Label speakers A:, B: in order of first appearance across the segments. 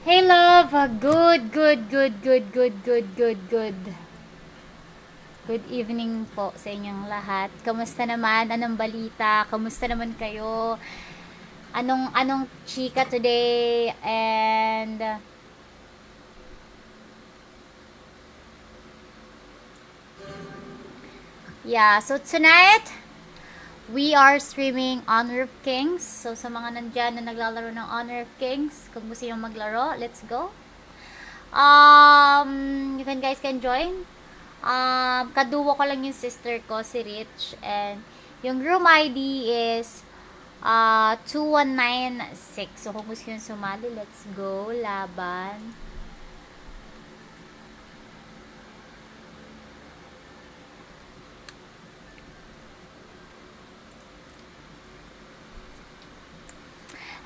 A: Hey love, good. Good evening po sa inyong lahat. Kamusta naman? Anong balita? Kamusta naman kayo? Anong chika today? And yeah, so tonight we are streaming Honor of Kings. So sa mga nandyan na naglalaro ng Honor of Kings, kung gusto nyo maglaro, let's go. You guys can join. Kaduwa ko lang yung sister ko, si Rich. And yung room ID is 2196. So, kung gusto yung sumali, let's go. Laban.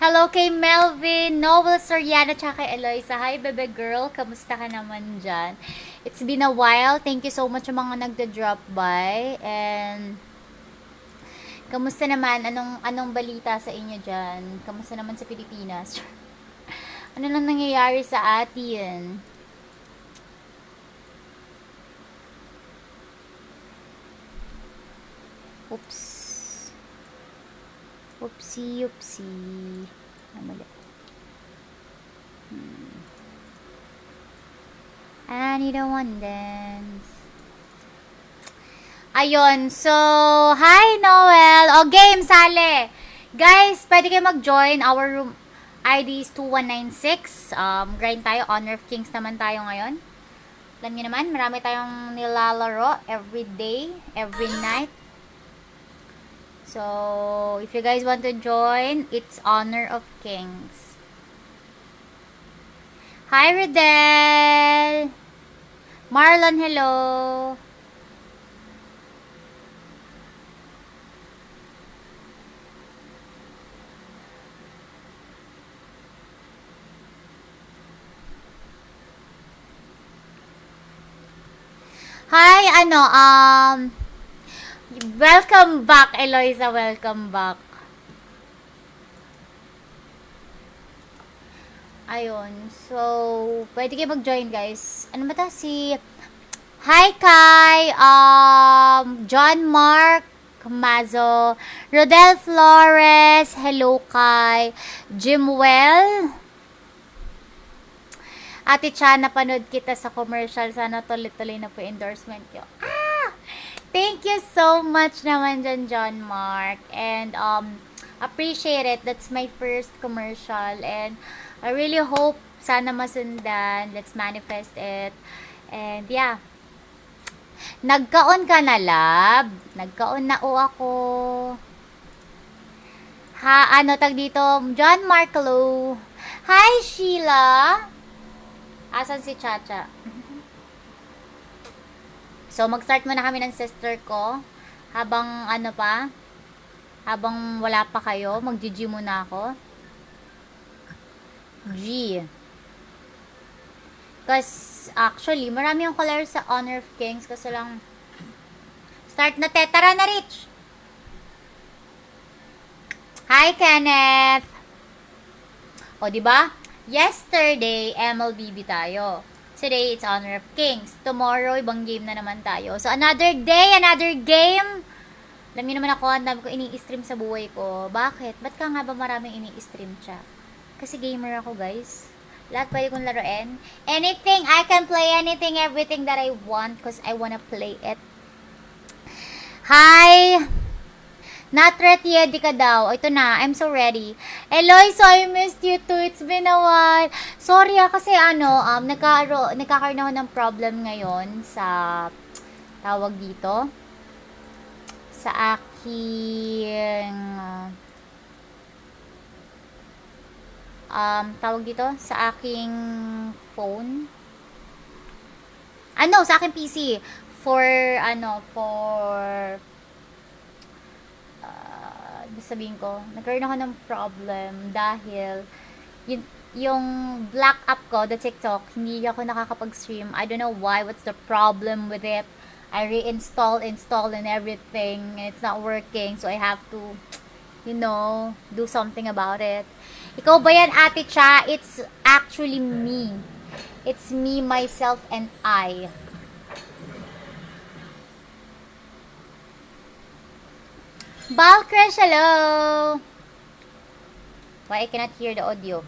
A: Hello kay Melvin, Noel Soriano, tsaka kay Eloisa. Hi, bebe girl. Kamusta ka naman dyan? It's been a while. Thank you so much sa mga nagda-drop by. And kamusta naman? Anong balita sa inyo dyan? Kamusta naman sa Pilipinas? Ano nang nangyayari sa atin? Oops. Oopsie. Namali. I need a one dance. Ayun. So, hi Noel. O, game, sale. Guys, pwede kayo mag-join. Our room ID is 2196. Grind tayo. Honor of Kings naman tayo ngayon. Alam niyo naman, marami tayong nilalaro every day, every night. So, if you guys want to join, it's Honor of Kings. Hi, Riddell! Marlon, hello! Hi, welcome back, Eloisa. Welcome back. Ayun. So, pwede kayo mag-join, guys. Ano ba ta? Hi, Kai. John Mark Mazo. Rodel Flores. Hello, Kai. Jimwell. Ate Cha, napanood kita sa commercial. Sana tuloy-tuloy na po endorsement ko. Thank you so much naman dyan, John Mark. And, appreciate it. That's my first commercial. And, I really hope sana masundan. Let's manifest it. And, yeah. Nagkaon ka na, lab? Nagkaon na o ako. Tag dito? John Mark, hello. Hi, Sheila. Asan si Chacha? So, mag-start muna kami ng sister ko. Habang habang wala pa kayo, mag-GG muna ako. G. Because, actually, marami yung color sa Honor of Kings. Kasi lang, start na te. Tara na, Rich! Hi, Kenneth! O, diba? Yesterday, MLBB tayo. Today, it's Honor of Kings. Tomorrow, ibang game na naman tayo. So, another day, another game. Alam niyo naman ako, ang dami ko ini-stream sa buhay ko. Bakit? Ba't ka nga ba maraming ini-stream siya? Kasi gamer ako, guys. Lahat pwede kong laruin. Anything, I can play anything, everything that I want because I wanna play it. Hi! Not ready ka daw. Ito na, I'm so ready. Eloy, so I missed you too. It's been a while. Sorry kasi nagkakaroon ako ng problem ngayon sa tawag dito. Sa aking tawag dito sa aking phone. Sa aking PC for sabihin ko, nagkaroon ako ng problem dahil yung black app ko, the TikTok, hindi ako nakakapag-stream. I don't know why, what's the problem with it. I install and everything, and it's not working, so I have to, do something about it. Ikaw ba yan, Ate Cha? It's actually me. It's me, myself, and I. Balcrush, hello! Why I cannot hear the audio?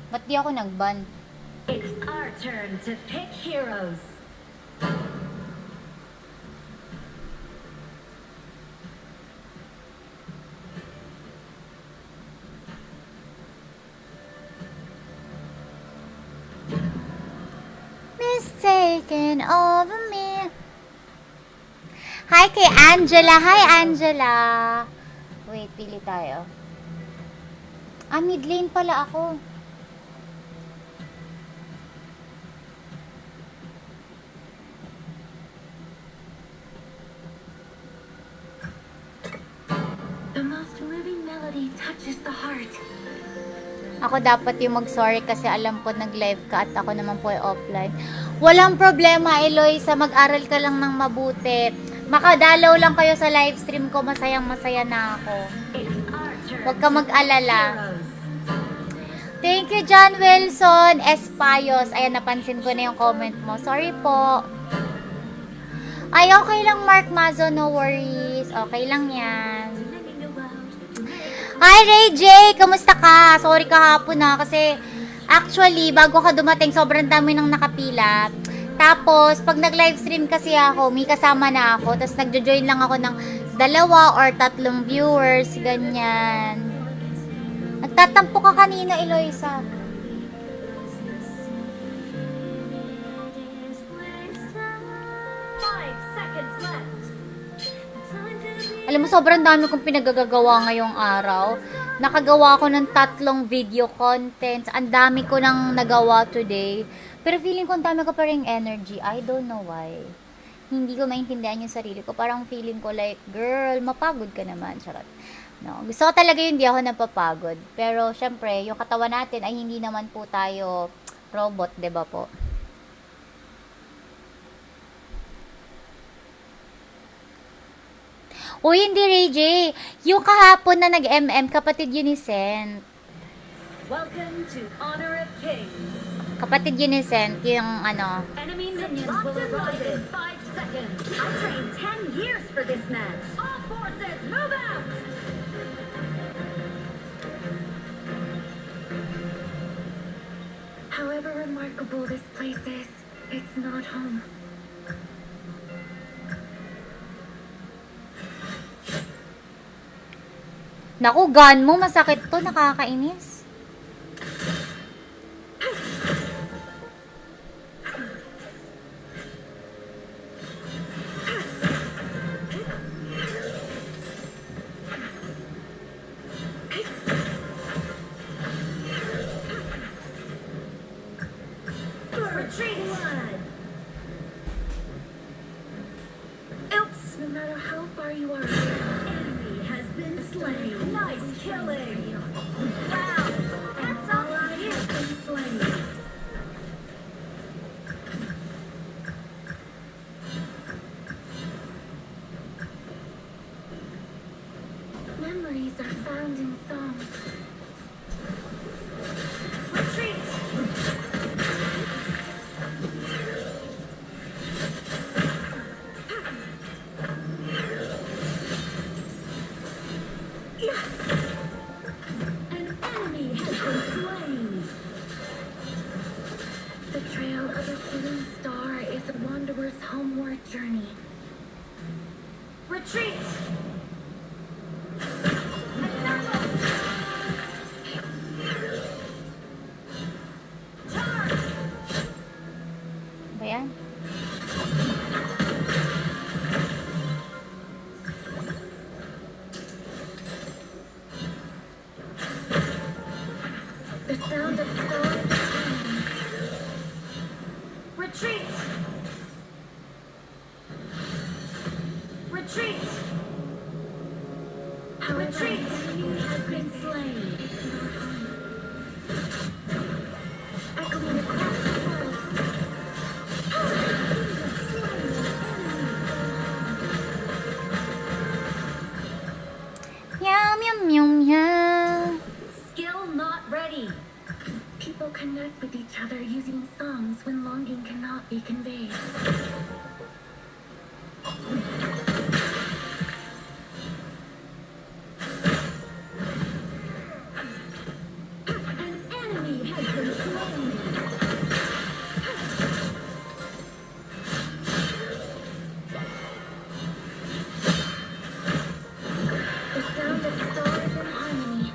A: Ba't di ako nag-ban?
B: It's our turn to pick heroes.
A: Mistaken over me. Hi kay Angela. Hi, Angela. Wait, pili tayo. Ah, mid lane pala ako.
B: The most moving melody touches the heart.
A: Ako dapat yung mag-sorry kasi alam ko nag-live ka at ako naman po ay offline. Walang problema, Eloisa. Mag-aral ka lang ng mabuti. Makadalaw lang kayo sa live stream ko. Masayang masaya na ako.
B: It's our turn.
A: Huwag ka
B: to
A: mag-alala.
B: pick heroes.
A: Thank you, John Wilson Espayos. Ayan, napansin ko na yung comment mo. Sorry po. Ay, okay lang, Mark Mazo. No worries. Okay lang yan. Hi, Ray J! Kamusta ka? Sorry kahapon na kasi actually, bago ka dumating, sobrang dami nang nakapila. Tapos, pag nag-livestream kasi ako, may kasama na ako. Tapos, nagjo-join lang ako ng 2 or 3 viewers. Ganyan. Nagtatampo ka kanina, Eloisa.
B: 5 seconds left.
A: Alam mo, sobrang dami kong pinagagagawa ngayong araw. Nakagawa ko ng 3 video contents. Ang dami ko nang nagawa today. Pero feeling ko ang dami ko pa ring energy. I don't know why. Hindi ko maintindihan yung sarili ko. Parang feeling ko like, girl, mapagod ka naman. Charot. No, gusto ko talaga yung hindi ako napapagod. Pero, syempre, yung katawan natin ay hindi naman po tayo robot, 'di ba po? Uy, hindi, Ray J. Yung kahapon na nag-MM, kapatid yun ni Sent.
B: Welcome to Honor of Kings.
A: Kapatid yun ni Sent, yung ano.
B: Enemy minions will arrive in 5 seconds. I trained 10 years for this match. All forces, move out! However remarkable this place is, it's not home.
A: Naku, gun mo, masakit to, nakakainis.
B: Retreat! Blood. Oops! No matter how far you are, enemy has been slain. Nice killing! Wow! That's all I have been slain. Memories are found in song. Retreat! An enemy has been slain. The trail of a shooting star is a wanderer's homeward journey. Retreat! Charge!
A: Ba yan?
B: The sound of stars. Retreat! Retreat! Retreat! Enemy has been slain. Echoing across the world.
A: Meow, meow, meow, meow.
B: Skill not ready. People connect with each other using songs when longing cannot be conveyed. An enemy has been slain. The sound of stars in harmony.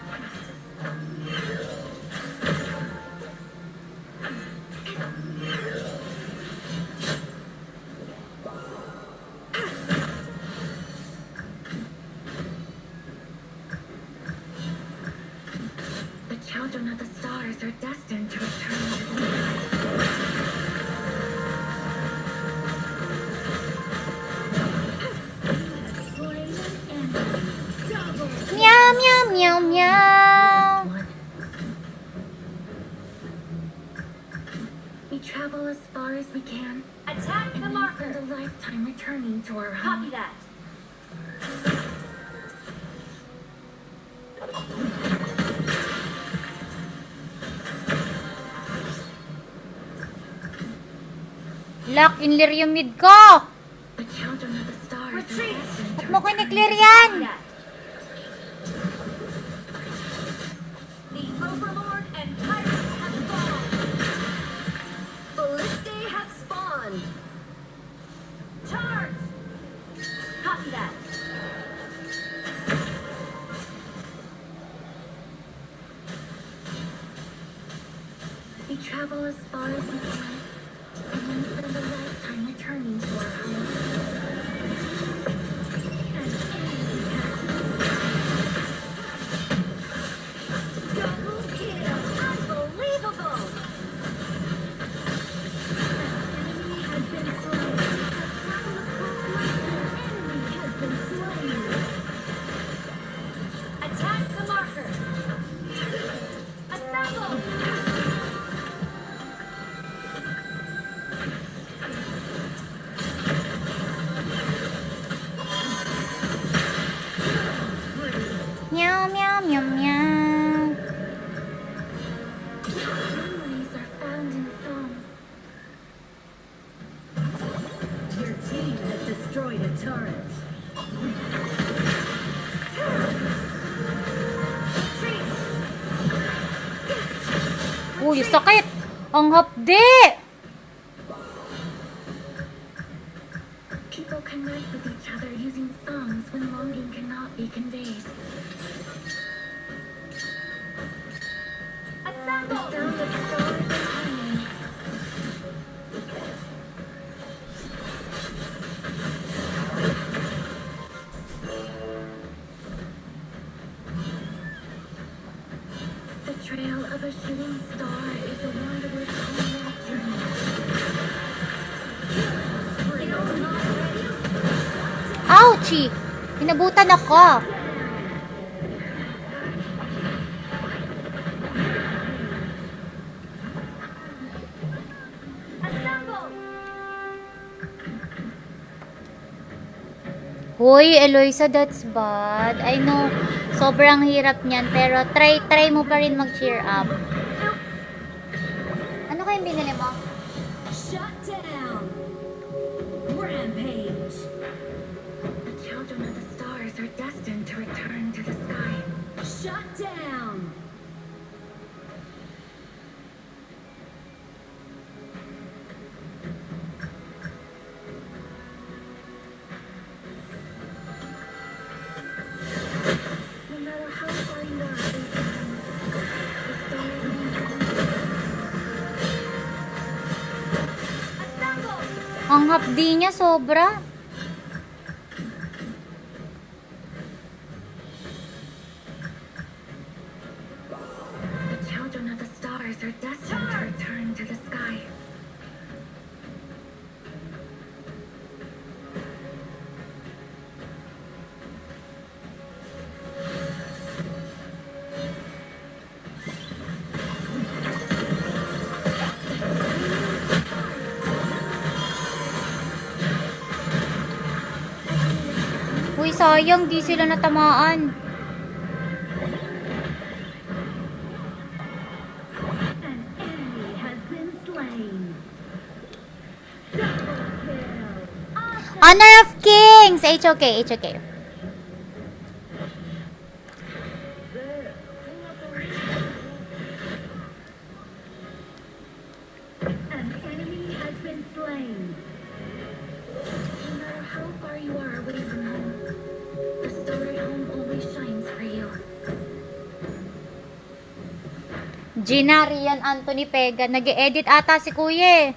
B: The children of the stars are destined to return to the light. Slain an enemy. Double
A: Meow, meow, meow, meow.
B: one. We travel as far as we can. Attack the marker. And a lifetime returning to our home. Copy that.
A: Lock, in-clear yung mid ko.
B: The children of the stars
C: Retreat.
B: are destined
A: Ba't
B: to
A: mo ko in-clear yan?
C: The Overlord and Tyrant have fallen. Balliste has spawned. Charge! Copy that.
B: We travel as far as we can. And then spend a lifetime returning to our home. An enemy has been
C: Double kill. Unbelievable.
B: enemy has been slain. An enemy has been slain.
C: Attack the marker. Assemble.
A: Meow, meow, meow, meow.
B: Memories are found in songs.
C: Your team has destroyed a turret.
A: Uy, sakit. Ang hapdi.
B: People connect with each other using songs when longing cannot be conveyed. The
C: Assemble.
B: sound of stars in harmony. The trail of a shooting star is a wanderer's homeward journey.
C: Skill not ready.
A: Ouchie. Pinabutan ako.
C: Assemble.
A: Hoy, Eloisa, that's bad. I know, sobrang hirap niyan, pero try mo pa rin mag-cheer up. Ano kayong binili mo?
C: Shut down. Rampage.
B: The children of the stars are destined to return to the sky.
C: Shut down.
B: No matter how far you are, the stars
C: Assemble.
A: Ang hapdi niya, sobra.
B: The children of the stars are destined to return to the sky.
A: sayang, di sila natamaan.
B: An enemy has been slain. Double kill. Awesome.
A: Honor of Kings! HOK, HOK.
B: An enemy has been slain. No matter how far you are away from home, the star at home always shines for you.
A: Gina, Rian, Anthony, Pega. Nag-edit ata si kuya eh.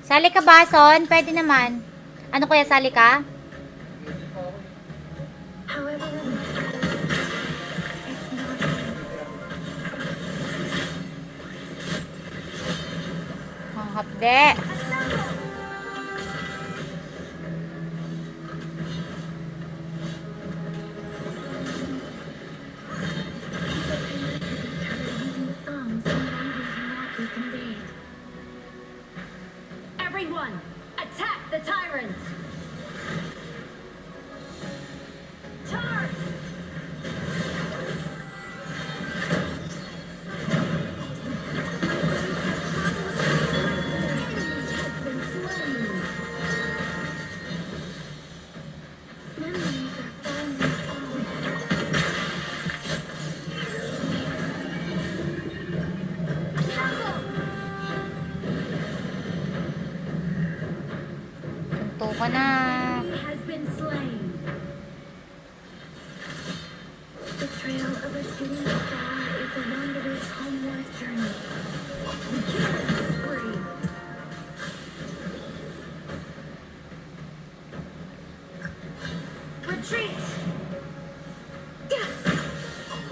A: Sali ka ba, Son? Pwede naman. Ano kuya, sali ka?
B: However, it's not
A: Ang hapde.
B: Everyone, attack the tyrants! Charge!
A: Tunto ka na.
B: Has been slain. The trail of a shooting star is a wanderer's homeward journey. Killing spree. Retreat!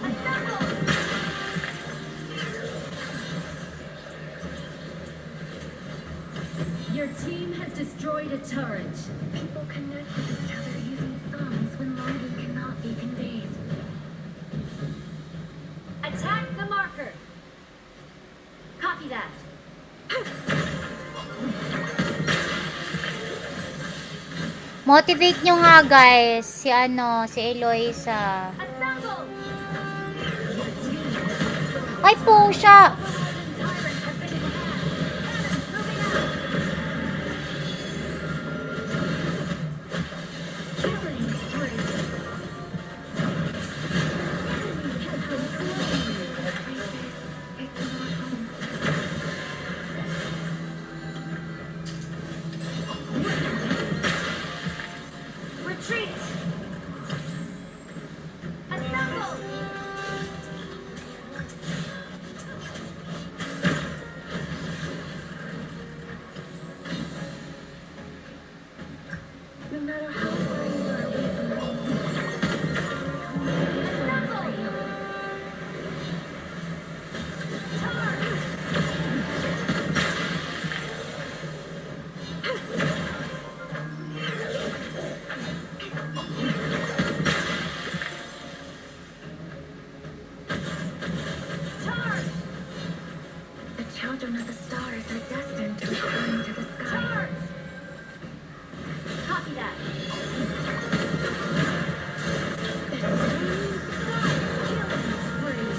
B: Assemble!
C: Your team has destroyed a turret.
B: People connect with each other using songs when longing cannot be conveyed.
C: Attack the marker. Copy that.
A: Motivate nyo nga guys. Si si Eloisa.
B: Assemble!
A: Ay po siya.
B: Killing spree. Enemy has been slain. It's not home. Retreat! Assemble! No matter how far you are away from home, assemble! Charge! Charge! The children of the stars are destined to return to the sky. Charge!
C: Copy that.
B: Killing spree.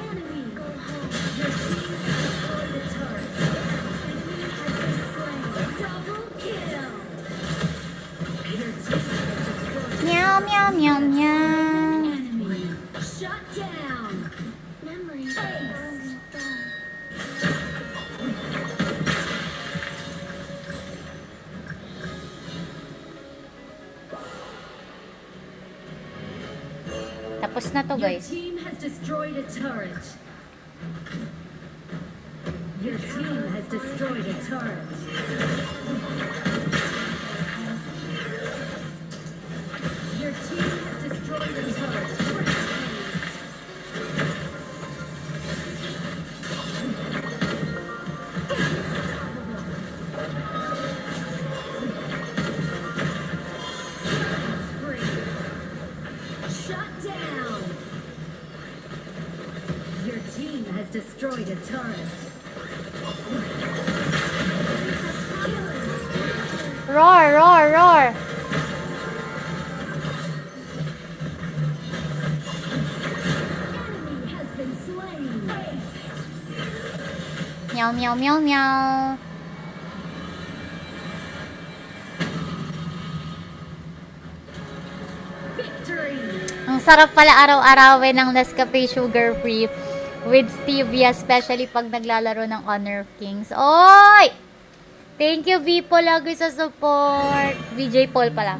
B: Enemy, go home.
C: Your team has destroyed a turret.
B: Enemy has been slain. Double kill.
C: Your team has destroyed.
A: Meow, meow, meow, meow.
B: Enemy. Shut down. Memories. Ace.
A: Tapos na to
C: Your
A: guys.
C: team has destroyed a turret. Your team has destroyed a turret. Your team has destroyed a turret.
B: Spree. Shut down.
C: Your team has destroyed a turret.
A: Roar, roar, roar. Meow, meow, meow, meow.
C: Victory!
A: Ang sarap pala araw-arawin ng Nescafe Sugar Free with stevia, especially pag naglalaro ng Honor of Kings. Oy! Thank you, V Paul, lagi sa support. VJ Paul pala.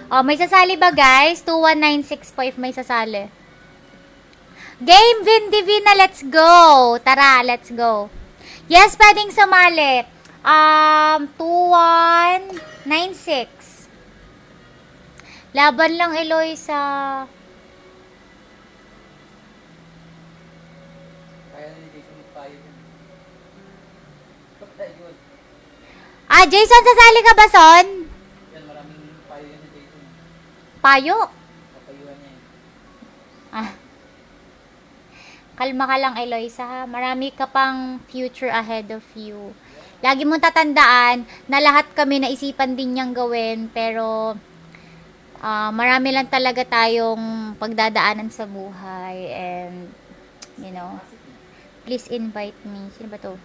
A: Oh, may sasali ba guys? 21965 may sasali. Game Vin Divina, let's go! Tara, let's go. Yes, pwedeng sumali. 2196. Laban lang, Eloy, sa...
D: Kaya ni Jason tayo. Yun.
A: Jason, sasali ka ba, Son?
D: Yan, maraming payo yan ni Jason.
A: Payo?
D: Papayuhan niya yun.
A: Kalma ka lang, Eloisa, ha? Marami ka pang future ahead of you. Lagi mong tatandaan na lahat kami naisipan din niyang gawin, pero marami lang talaga tayong pagdadaanan sa buhay. And, you know, please invite me. Sino ba to?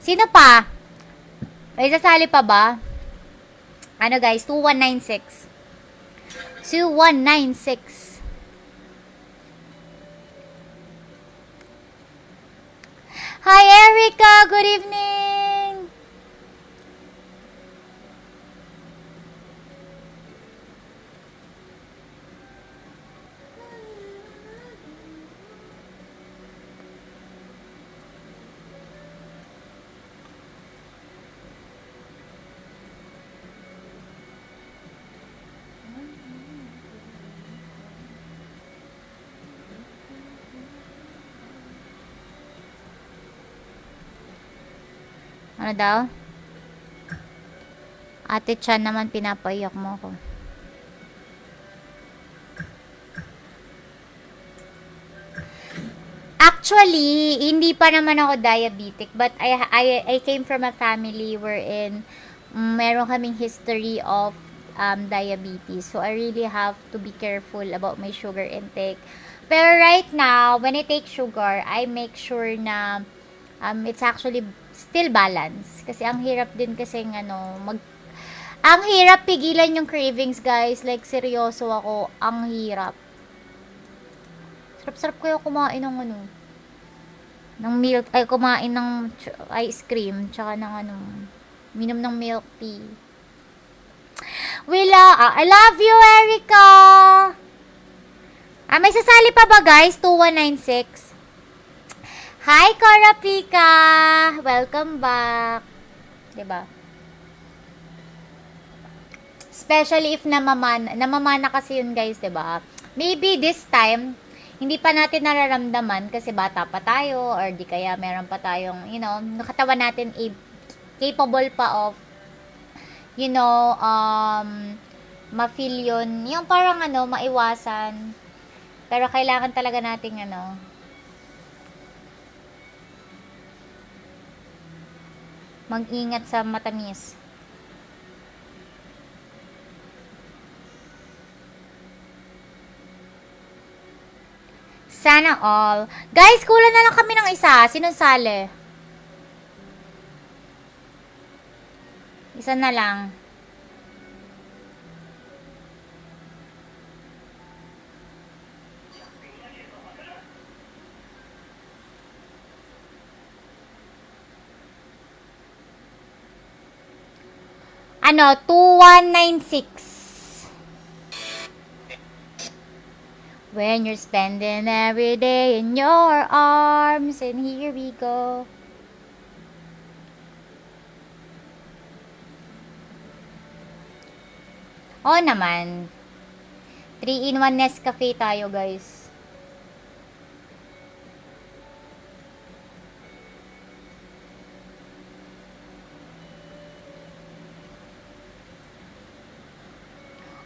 A: Sino pa? May sasali pa ba? Ano guys? 2196. 2196. Hi Erica! Good evening! Ano daw? Ate Chan naman, pinapaiyak mo ko. Actually, hindi pa naman ako diabetic, but I came from a family wherein meron kaming history of diabetes. So I really have to be careful about my sugar intake. Pero right now, when I take sugar, I make sure na it's actually still balance. Kasi ang hirap din kasi ang hirap pigilan yung cravings, guys. Like, seryoso ako. Ang hirap. Sarap-sarap kaya kumain ng ng milk, ay kumain ng ice cream, tsaka ng minom ng milk tea. I love you, Erica! May sasali pa ba, guys? 2196. Hi, Cora Pika! Welcome back. Diba? Especially if namamana kasi yun, guys, diba? Maybe this time, hindi pa natin nararamdaman kasi bata pa tayo or di kaya meron pa tayong, katawan natin capable pa of, ma-feel yun. Yung parang, maiwasan. Pero kailangan talaga nating, mag-ingat sa matamis. Sana all. Guys, kulang na lang kami ng isa. Sinong sali? Isa na lang. Ano, 2196. When you're spending every day in your arms, and here we go. Oo naman. 3-in-1 Nescafe tayo, guys.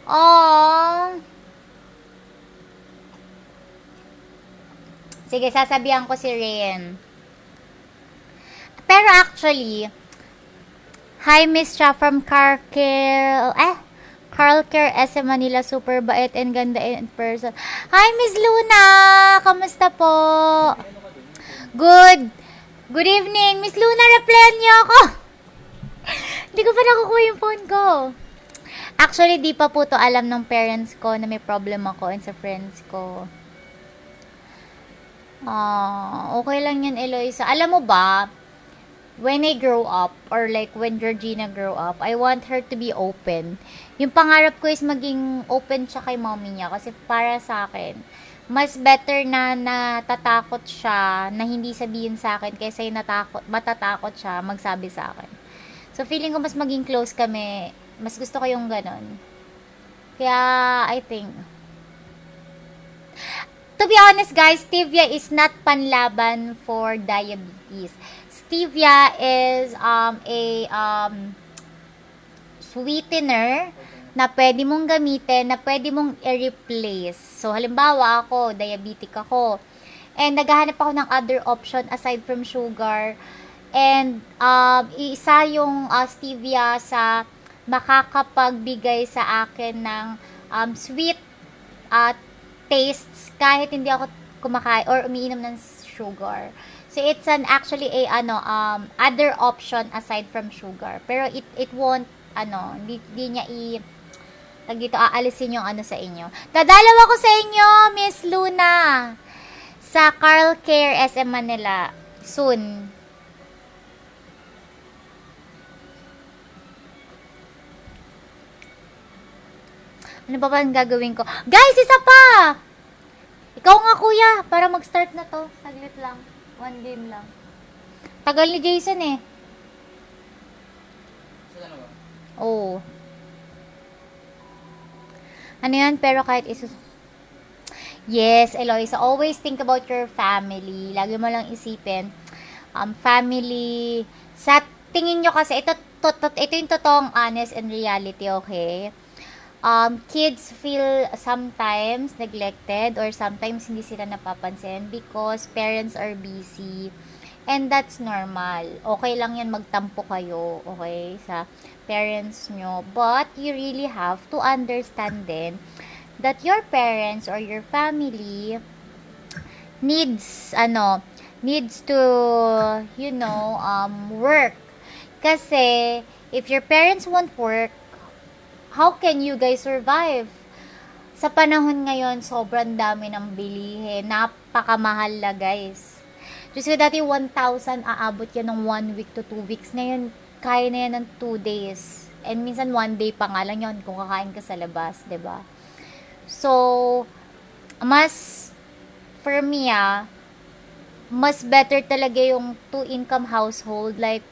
A: Oh. Sige, sasabihan ko si Rain. Pero actually, hi Miss Cha from Carl Care SM Manila, super bait and ganda in person. Hi Miss Luna, kamusta po? Good. Good evening, Miss Luna, replyan niyo ako. Hindi ko pa nakukuha yung phone ko. Actually, di pa po to alam ng parents ko na may problem ako and sa friends ko. Okay lang yan, Eloisa. Alam mo ba, when I grow up, or like when Georgina grow up, I want her to be open. Yung pangarap ko is maging open siya kay mommy niya. Kasi para sa akin, mas better na natatakot siya na hindi sabihin sa akin kaysa yung matatakot siya magsabi sa akin. So, feeling ko mas maging close kami. Mas gusto ko yung ganon. Kaya, I think, to be honest guys, stevia is not panlaban for diabetes. Stevia is a sweetener na pwede mong gamitin, na pwede mong i-replace. So, halimbawa ako, diabetic ako. And naghahanap ako ng other option aside from sugar. And isa yung stevia sa makakapagbigay sa akin ng sweet tastes kahit hindi ako kumakain or umiinom ng sugar. So it's actually a other option aside from sugar. Pero it won't hindi niya dito aalisin yung sa inyo. Dadalaw ako sa inyo, Miss Luna, sa Carl Care SM Manila soon. Ano ba ang gagawin ko? Guys, isa pa! Ikaw nga, kuya, para mag-start na to. Saglit lang. 1 game lang. Tagal ni Jason eh.
D: Saan na ba?
A: Oo. Ano yan? Pero kahit Yes, Eloisa, always think about your family. Lagi mo lang isipin. Family. Sa tingin nyo kasi, ito yung totoong honest and reality, okay? Kids feel sometimes neglected or sometimes hindi sila napapansin because parents are busy. And that's normal. Okay lang yan magtampo kayo, okay, sa parents nyo. But you really have to understand din that your parents or your family needs to, work. Kasi, if your parents won't work, how can you guys survive? Sa panahon ngayon, sobrang dami ng bilihin. Napakamahal na, guys. Just dati 1,000 aabot yan ng 1 week to 2 weeks. Ngayon, kaya na yan ng 2 days. And minsan 1 day pa nga lang yun kung kakain ka sa labas, 'di ba? So, for me, mas better talaga yung 2-income household. Like,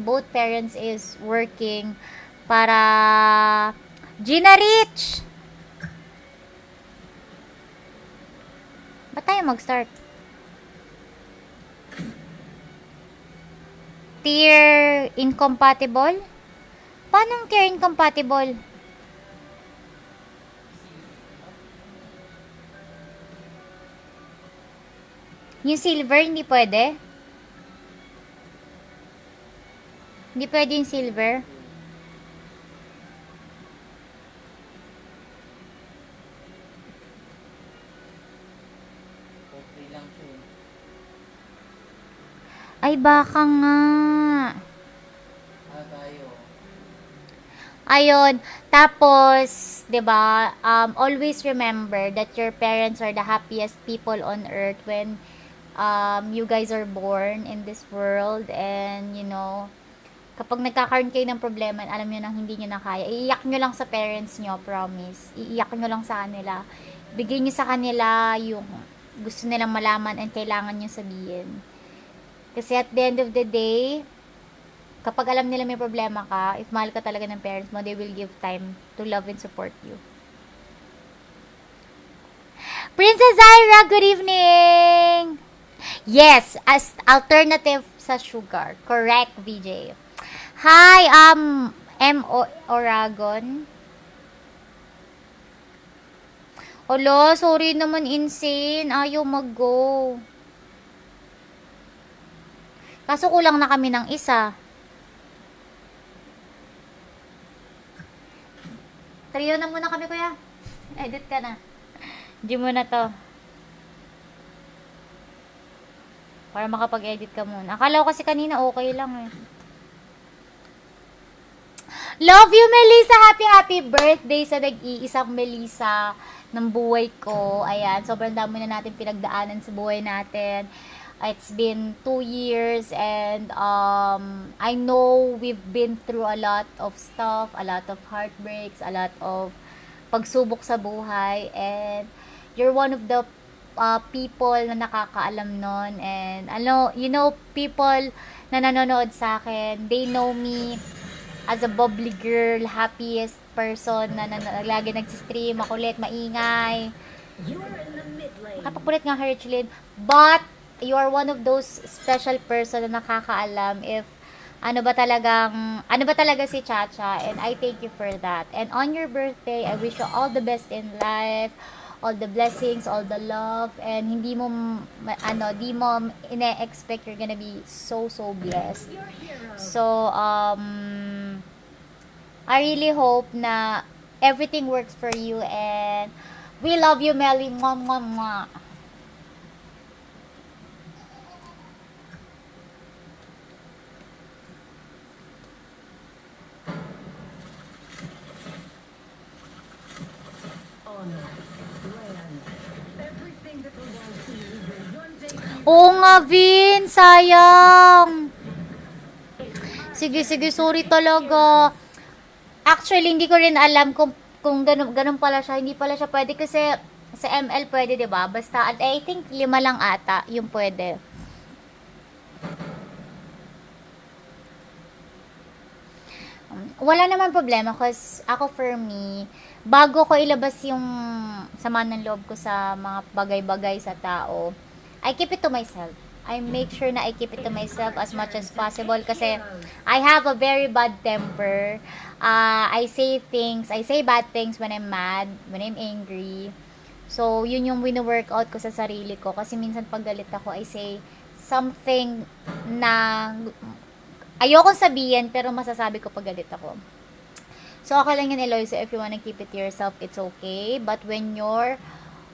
A: both parents is working para Gina Rich! Ba't tayo mag-start? Tier incompatible? Paano ang tier incompatible? Yung silver, hindi pwede? Hindi pwede yung silver?
D: Okay lang siya eh.
A: Ay, baka nga.
D: Tayo.
A: Ayun. Tapos, 'di ba? Always remember that your parents are the happiest people on earth when you guys are born in this world, and kapag nagkakaroon kayo ng problema, alam niyo nang hindi niyo na kaya, iiyak niyo lang sa parents niyo, promise. Iiyak niyo lang sa kanila. Bigyan niyo sa kanila yung gusto nilang malaman and kailangan niyo sabihin. Kasi at the end of the day, kapag alam nila may problema ka, if mahal ka talaga ng parents mo, they will give time to love and support you. Princess Zyra, good evening! Yes, as alternative sa sugar. Correct, VJ. Hi, M. Oragon. Olo, sorry naman, insane. Ayaw mag-go. Kaso kulang na kami ng isa. Trio na muna kami, kuya. Edit ka na. Hindi mo na to. Para makapag-edit ka muna. Akala ko kasi kanina okay lang eh. Love you, Melissa! Happy birthday sa nag-iisang Melissa ng buhay ko. Ayan, sobrang dami na natin pinagdaanan sa buhay natin. It's been 2 years and I know we've been through a lot of stuff, a lot of heartbreaks, a lot of pagsubok sa buhay, and you're one of the people na nakakaalam nun, and people na nanonood sa akin, they know me as a bubbly girl, happiest person na lagi nagsistream, makulit, maingay.
C: You're in the mid lane.
A: Kapakulit nga, Herchlin. But, you are one of those special person na nakakaalam if ano ba talaga si Chacha, and I thank you for that. And on your birthday, I wish you all the best in life, all the blessings, all the love, and di mo ine-expect you're gonna be so blessed.
C: Your hero.
A: So, I really hope na everything works for you, and we love you, Melly. Mwah, mwah, mwah.
C: Honor. Land. Everything that belongs to you will one day be
A: Oo nga, Vin. Sayang. Sige, sorry talaga. Actually, hindi ko rin alam kung ganun pala siya. Hindi pala siya pwede kasi sa ML pwede, 'di ba? Basta I think 5 lang ata yung pwede. Wala naman problema kasi ako, for me, bago ko ilabas yung sama ng loob ko sa mga bagay-bagay sa tao, I keep it to myself. I make sure na I keep it to myself as much as possible kasi I have a very bad temper. I say bad things when I'm mad, when I'm angry. So, yun yung wino-workout ko sa sarili ko. Kasi minsan pag galit ako, I say something na ayokong sabihin, pero masasabi ko pag galit ako. So, okay lang yun, Eloy. So, if you wanna keep it to yourself, it's okay. But when you're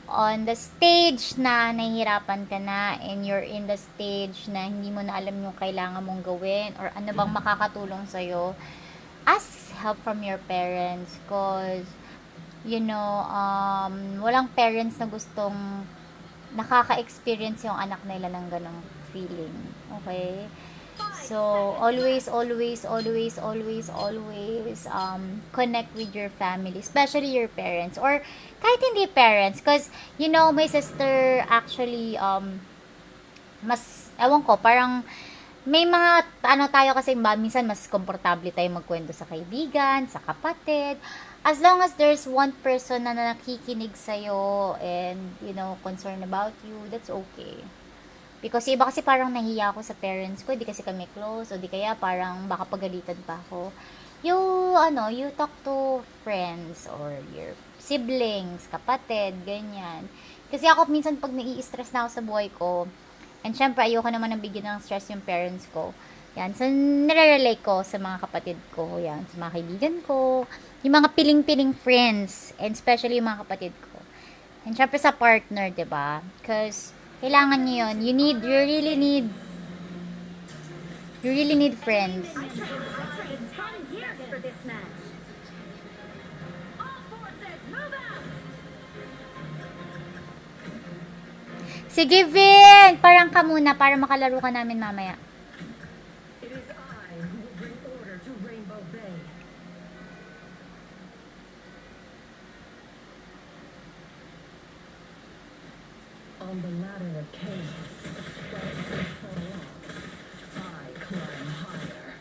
A: on the stage na nahihirapan ka na, and you're in the stage na hindi mo na alam yung kailangan mong gawin, or ano bang makakatulong sa'yo, ask help from your parents. Cause, walang parents na gustong nakaka-experience yung anak nila ng ganong feeling. Okay? So, always connect with your family, especially your parents, or kahit hindi parents, because, my sister actually, ewan ko, parang, may mga, tayo kasi, minsan mas komportable tayo magkwento sa kaibigan, sa kapatid, as long as there's one person na nakikinig sa'yo, and, concerned about you, that's okay. Because iba kasi parang nahiya ako sa parents ko, di kasi kami close, o di kaya parang baka pagalitan pa ako. You talk to friends or your siblings, kapatid, ganyan. Kasi ako minsan pag nai-stress na ako sa buhay ko, and syempre ayoko naman nang bigyan ng stress yung parents ko. Yan, so nire-relate ko sa mga kapatid ko, yan, sa mga kaibigan ko, yung mga piling-piling friends, and especially yung mga kapatid ko. And syempre sa partner, 'di ba? Because kailangan niyo yun. You really need friends.
B: I trained 10 years for this match. All forces, move out!
A: Sige, Vin! Parang ka muna para makalaro ka namin mamaya.
C: It is I who will bring order to Rainbow Bay. On the ladder of chaos, I climb higher.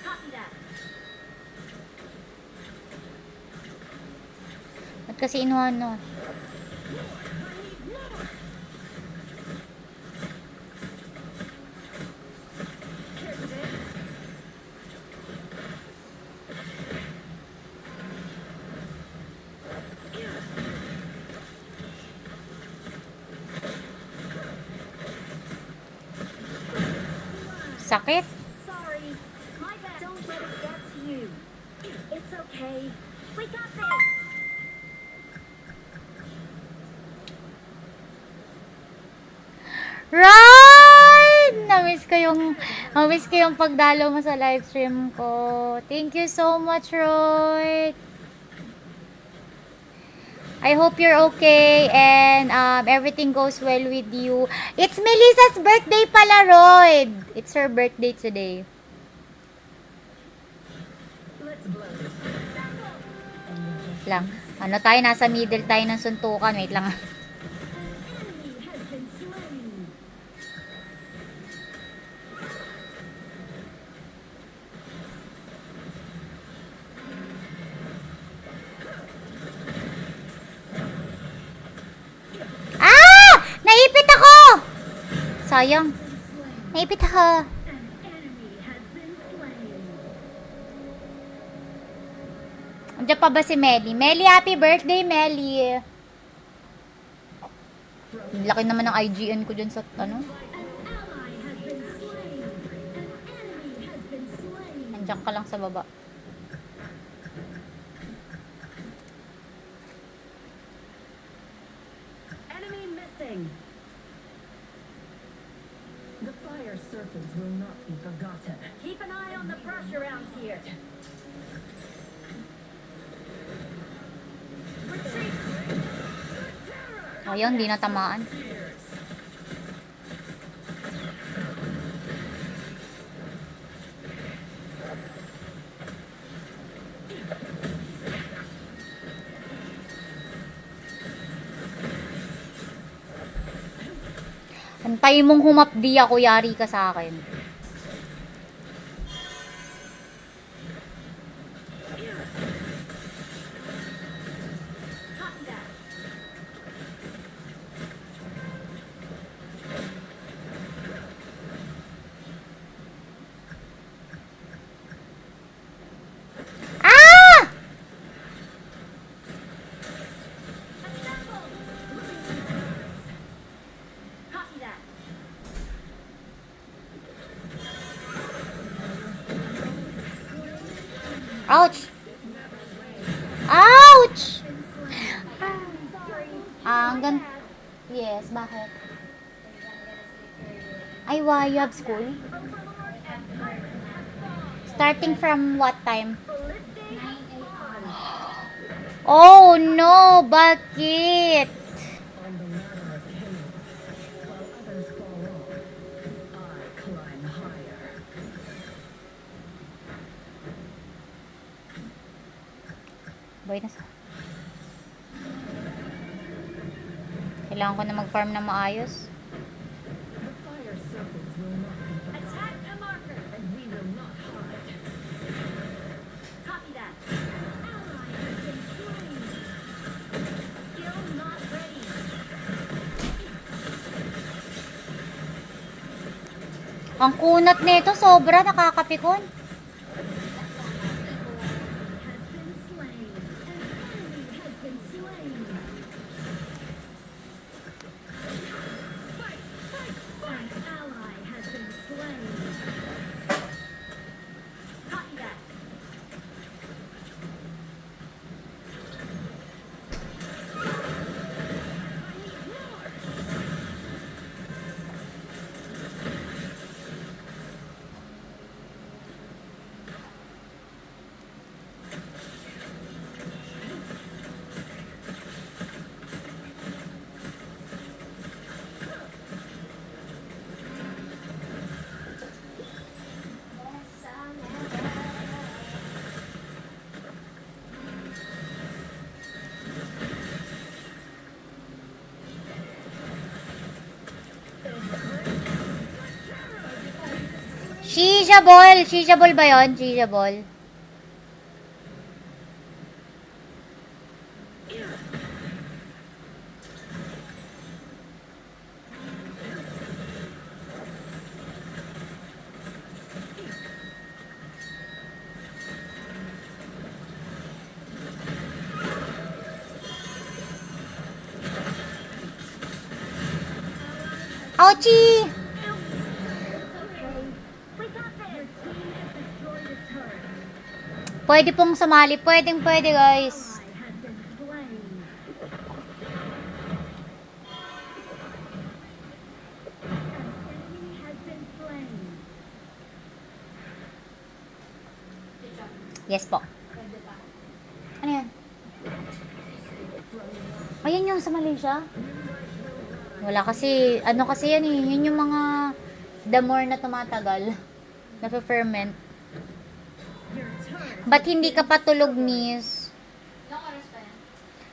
B: Copy that.
A: Ba't kasi inuhan no? Sakit.
B: Sorry. My bad. Don't let it get to you. It's okay. We got this.
A: Right! Na-miss ko yung pagdalo mo sa live stream ko. Thank you so much, Roy. I hope you're okay and everything goes well with you. It's Melissa's birthday pala, Roy. It's her birthday today.
C: Let's blow this.
A: Lang. Ano tayo? Nasa middle tayo ng suntukan. Wait lang.
B: Enemy has been slain.
A: Ah! Naipit ako! Sayang. Naipit ako.
B: An enemy has been slain.
A: Andiyan pa ba si Melly? Melly, happy birthday, Melly. Laki naman ng IGN ko dyan sa, ano?
B: An ally has been slain. An enemy has been slain.
A: Andiyan ka lang sa baba.
C: Enemy missing. The fire serpents will not be forgotten.
B: Keep an eye on the brush around here. Retreat.
A: Ayun, di natamaan. Antayin mong humapdi ako, yari ka sa akin.
B: Copy that.
A: Ah!
B: Assemble. Copy that.
A: Ouch! Ouch!
B: Sorry.
A: Hanggang... Yes, bakit? Ay, why? You have school? Starting from what time? Oh no! Bakit?
C: On the ladder of chaos, while others fall off, I climb higher.
A: Boy, kailangan ko na mag-farm na maayos.
C: The fire serpents will not be forgotten.
B: Attack the marker.
C: And we will not hide.
B: Copy that. Ally has been slain. Skill not ready.
A: Ang kunat nito, sobra nakakapikon.
B: Has been slain. An enemy has been slain. Fight! Fight! Fight! An ally has been slain. Copy that.
A: Shisha ball! Shisha ball ba yun? Shisha ball. Ouchie!
B: We
A: Pwede pong sumali. Pwedeng pwede, guys.
B: Ally has been slain. An enemy has been slain.
A: Yes po. Ano yan? Ayan yung sa Malaysia? Wala kasi, ano kasi yan eh. Yun yung mga the more na tumatagal. Na-ferment.
B: Your turret
A: Ba't hindi ka patulog, miss?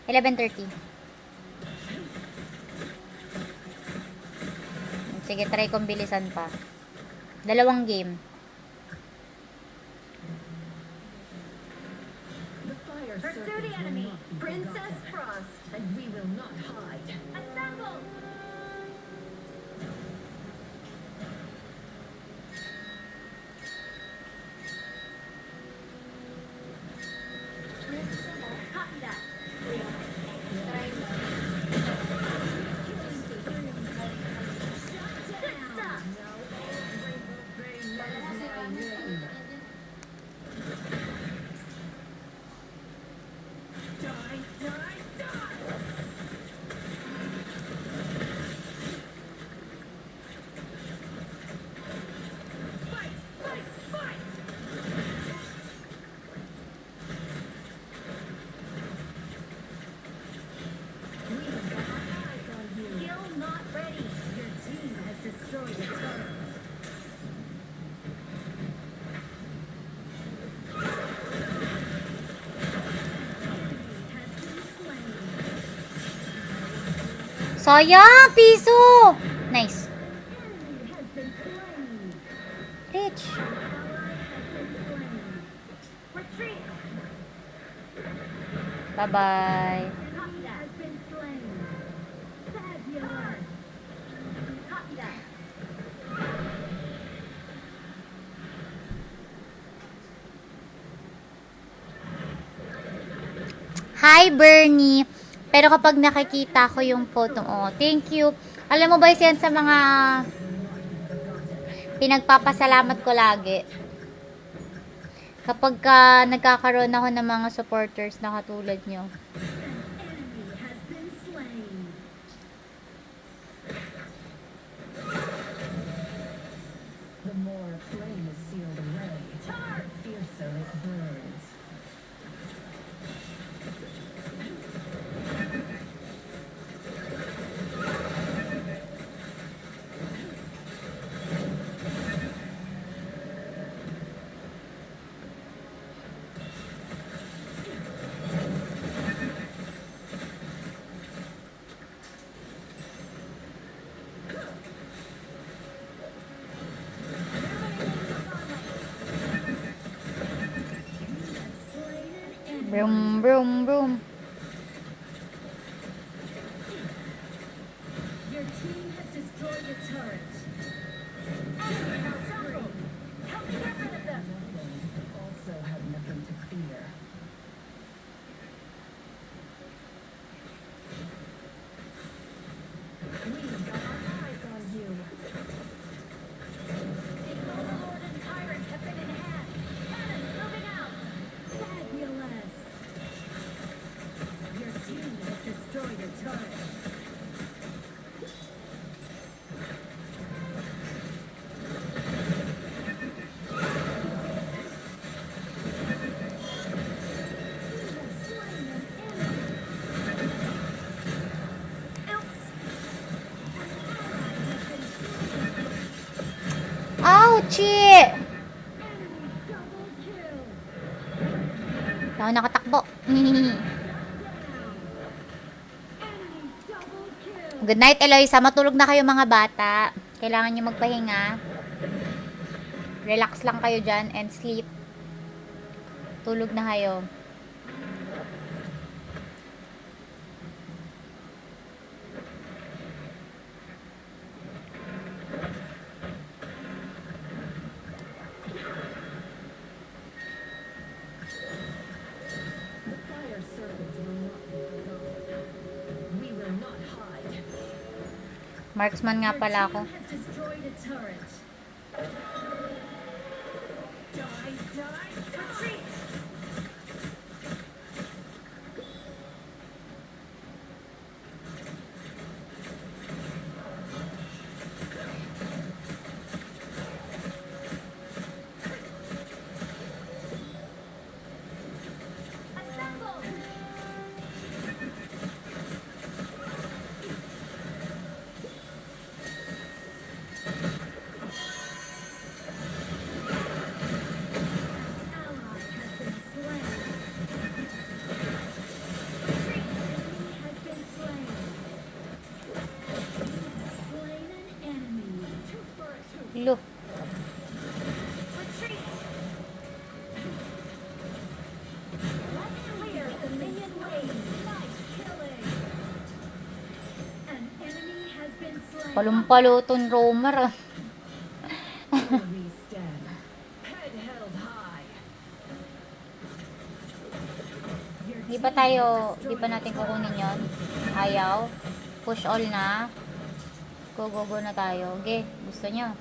A: 11:30. Sige, try kong bilisan pa. 2 game.
C: The fire
B: Pursue
C: serpents
B: the
C: will
B: enemy.
C: not be
B: Princess
C: forgotten,
B: Frost.
C: and we will not hide.
B: Assemble. Copy that. Good stuff. Skill not ready. Your team has destroyed a turret. Has been slain.
A: Sayang! Piso! Nice.
B: Enemy has been slain.
A: Rich.
B: Ally has been slain. Retreat.
A: Bye-bye.
B: Copy that. Has been slain. Fabulous. Copy that.
A: Hi, Bernie. Pero kapag nakikita ko yung photo, oh, thank you. Alam mo ba yan sa mga pinagpapasalamat ko lagi? Kapag nagkakaroon ako ng mga supporters na katulad nyo.
B: Enemy has been slain.
C: The more flame is sealed away, the fiercer it burns.
B: Slain an enemy.
A: Broom, broom, broom.
B: Your team has destroyed a turret. Enemy now slain. Help me get rid of them.
C: Also have nothing to fear. We've got our eyes on you.
B: The Overlord and Tyrant have been in hand. Cannons moving out. Fabulous. Your team has destroyed a turret. Slain an enemy. Oops. An ally has been slain.
A: Ouchie!
B: Enemy double kill.
A: Hindi ako nakatakbo.
B: Enemy double kill.
A: Good night, Eloisa. Matulog na kayo mga bata. Kailangan nyo magpahinga. Relax lang kayo dyan and sleep. Tulog na kayo.
C: The fire serpents will not be forgotten. We will not hide.
A: Marksman nga pala ako.
B: Your team has destroyed a turret. Die, die, retreat.
A: Lo.
B: Retreat! Let's clear the minion lanes. Nice killing! An enemy has been slain.
A: Palumpalutong roamer. Ah.
C: Here we stand. Head held high. Your
A: Di ba
C: team
A: tayo,
C: has
A: di ba
C: destroyed
A: natin
C: a
A: kukunin
C: turret.
A: yon? Ayaw. Push all na. Go, go, go na tayo. Okay, gusto nyo.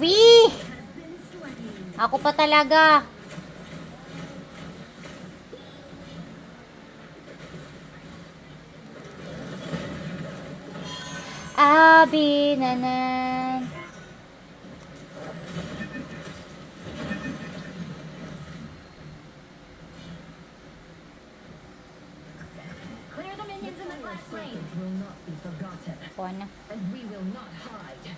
A: Wee! Ako pa talaga. Abinanan.
B: Clear the minions in the
C: Our
B: glass lane.
C: circles will not be forgotten,
A: Kuha na.
C: and we will not hide.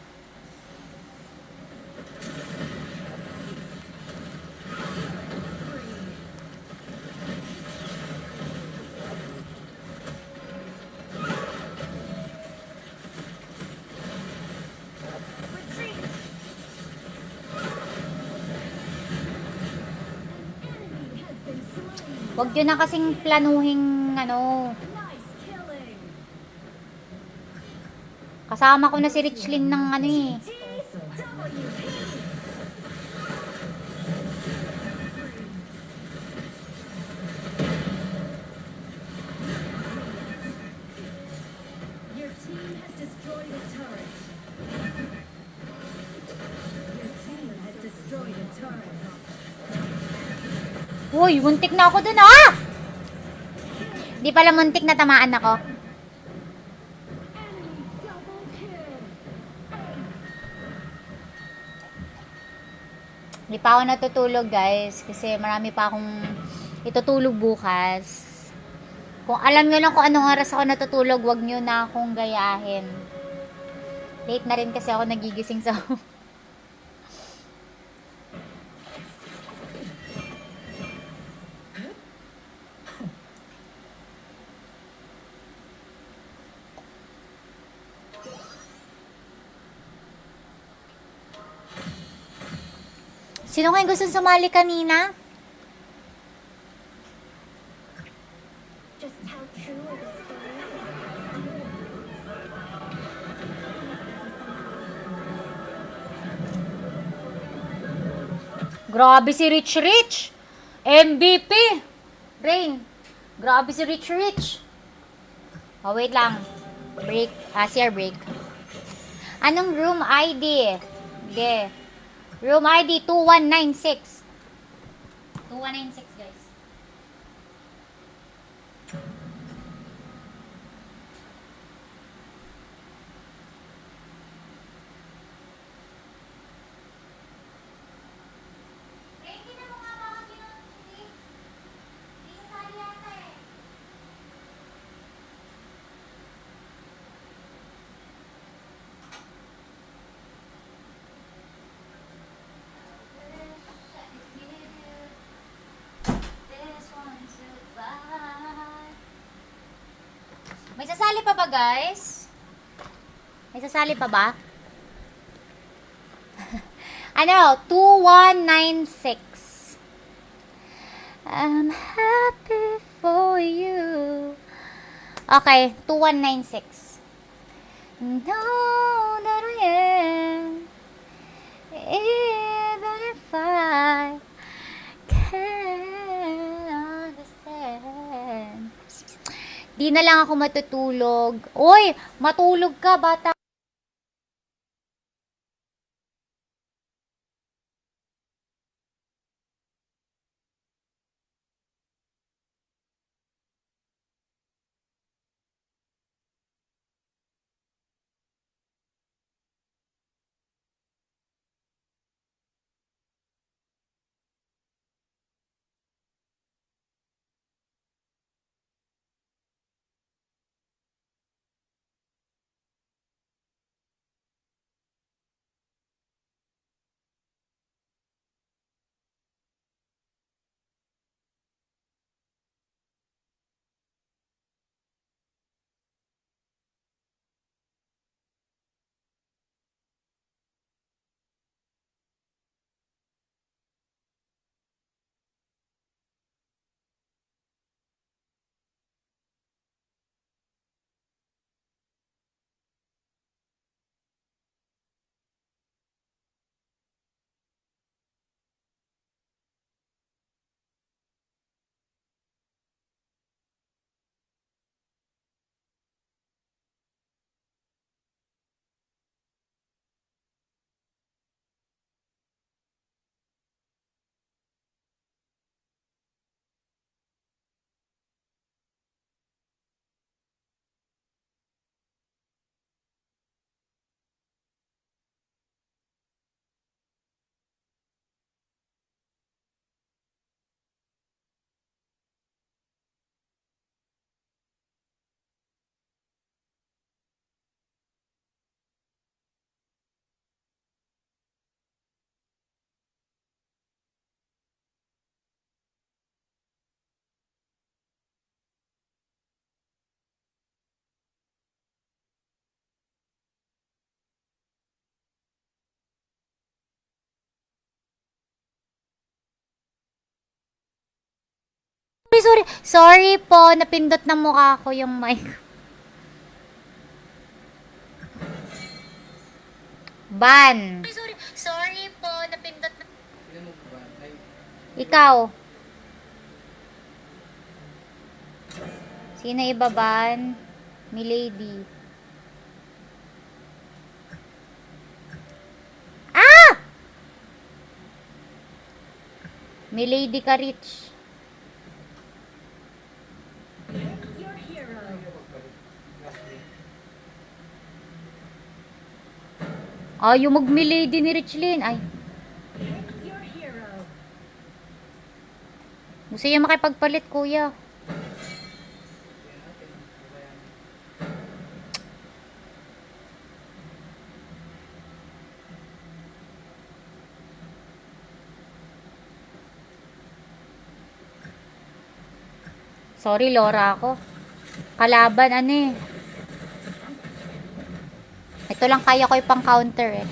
B: Retreat! Enemy has been slain.
A: Huwag yun na kasing planuhing ano.
B: Nice killing.
A: Kasama ko na si Richlin ng ano eh.
C: Also have
B: Your team has destroyed a turret. Your team has destroyed a turret.
A: Uy, muntik na ako dun ah! Di pala muntik na tamaan ako.
B: Enemy double kill.
A: Di pa ako natutulog guys. Kasi marami pa akong itutulog bukas. Kung alam nyo lang kung anong oras ako natutulog, wag nyo na akong gayahin. Late na rin kasi ako nagigising sa... Sino kayo gusto sumali kanina?
B: Just how true are the stories?
A: Grabe si Rich Rich! MVP! Rain! Grabe si Rich Rich! Oh, wait lang. Break. CR break. Anong room ID? Okay. Room ID 2196. 2196, guys. May sasali pa ba, guys? May sasali pa ba? Ano? 2196. I'm happy for you. Okay, 2196. Know that I am, even if I can't understand. Di na lang ako matutulog. Uy, matulog ka, bata. Sorry, sorry po. Napindot na mukha ko yung mic. Ban. Sorry po. Napindot na...
D: Sino mo ba? Ay,
A: Ikaw. Sino iba ban? Milady. Ah! Milady ka, Rich.
B: Your hero.
D: last day.
A: Ayaw mag-milady ni Richlin. Ay,
B: Your hero.
A: gusto niya makipagpalit, kuya.
D: Kaya natin. Kaya
A: Sorry, Laura ako. Kalaban, ano eh. Ito lang kaya ko ipang counter eh.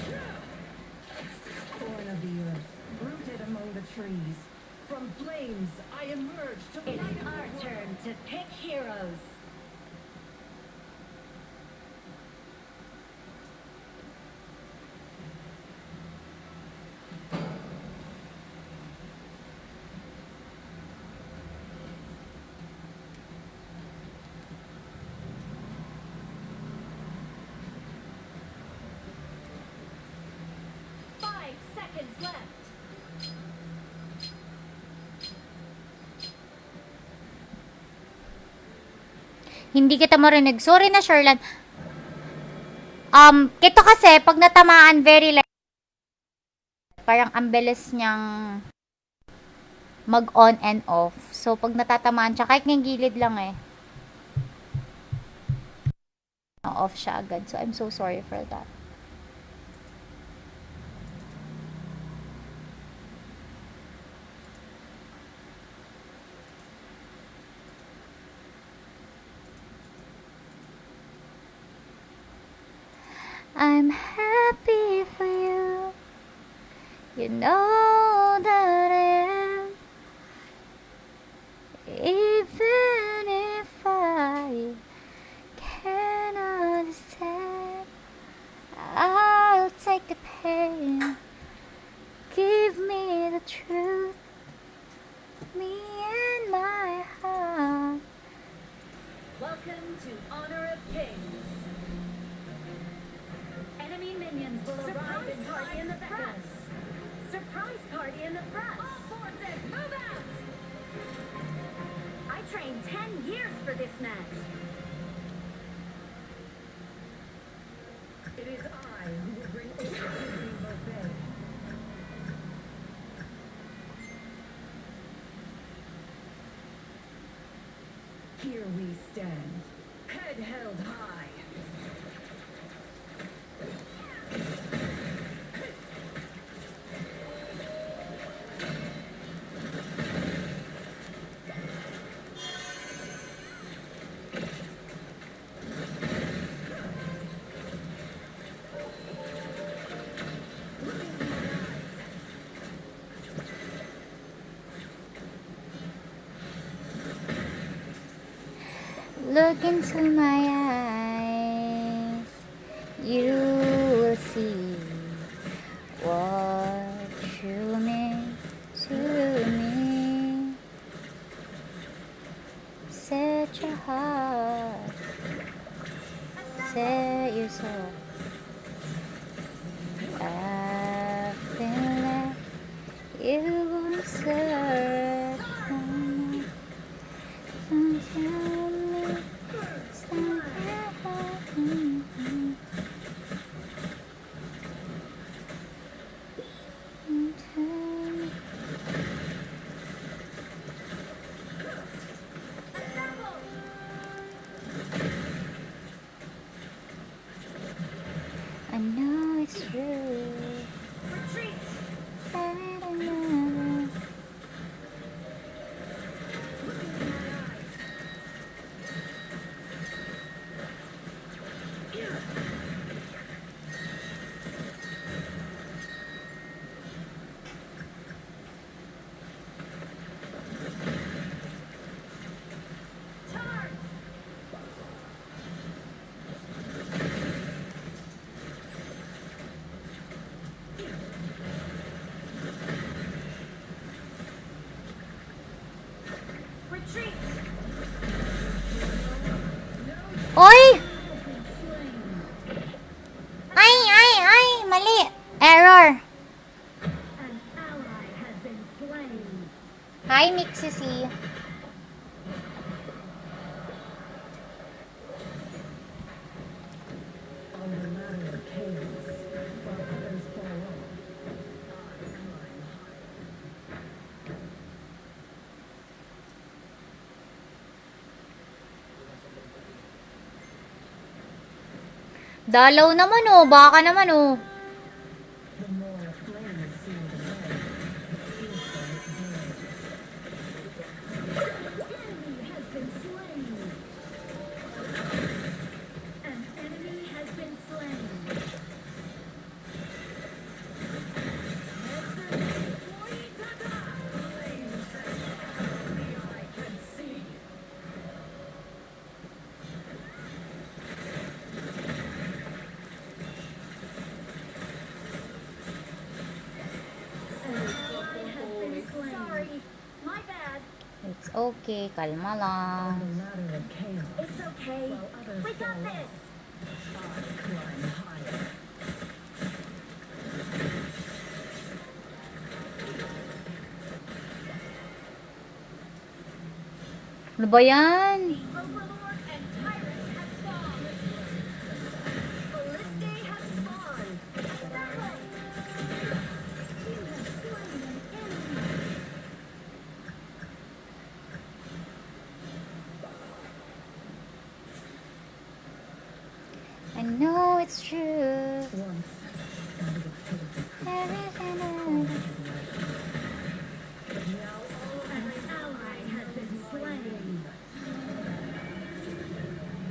C: Born of the earth, rooted among the trees. From flames, I emerge to
B: It's
C: light up
B: our
C: the world.
B: turn to pick heroes. Five seconds left.
A: Hindi kita marinig. Sorry na, Sherlan. Kito kasi, pag natamaan, very light. Parang ang bilis niyang mag-on and off. So, pag natatamaan siya, kahit ng gilid lang eh. Off siya agad. So, I'm so sorry for that. I'm happy for you. You know that I am. Even if I cannot stand, I'll take the pain. Give me the truth. Me and my heart.
B: Welcome to Honor of Kings. Enemy minions will arrive in party in the press. Surprise party in the press. All forces, move out! I trained 10 years for this match.
C: It is I who will bring order to Rainbow Bay. Here we stand, head held high.
A: Look into my eyes, you will see what you mean to me. Set your heart, set your soul. I've been left, you won't search for me. Don't tell me something. I know it's true.
B: Retreat!
A: I don't know. Oy! Ay! Mali! Error!
B: An ally has been slain.
A: Hi, Mixie.
C: On the ladder of chaos, while others fall off, I climb higher.
A: Dalaw naman oh. Baka naman oh.
C: The more a flame is sealed away, the fiercer it burns.
B: Enemy has been slain. An enemy has been slain. An ally has been slain. Sorry, my bad.
A: It's okay. Kalma
C: On
A: lang.
C: the ladder of chaos,
B: It's okay.
C: while others
B: We got
C: fall
B: this.
C: off, I climb higher.
A: Ano ba yan?
B: Overlord and Tyrant have spawned. Balliste has spawned. Assemble! You have slain an enemy.
A: I know it's true.
C: Once, I would have taken
A: Everything
C: now all
B: An ally has been slain.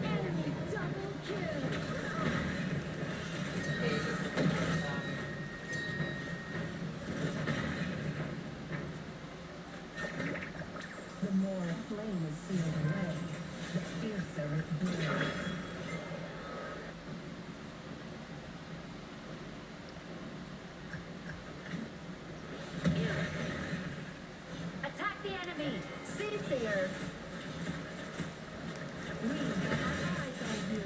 B: Enemy double kill.
C: the more a flame is sealed away, the fiercer it burns.
B: Attack the enemy. Soothsayer. We have our eyes on you.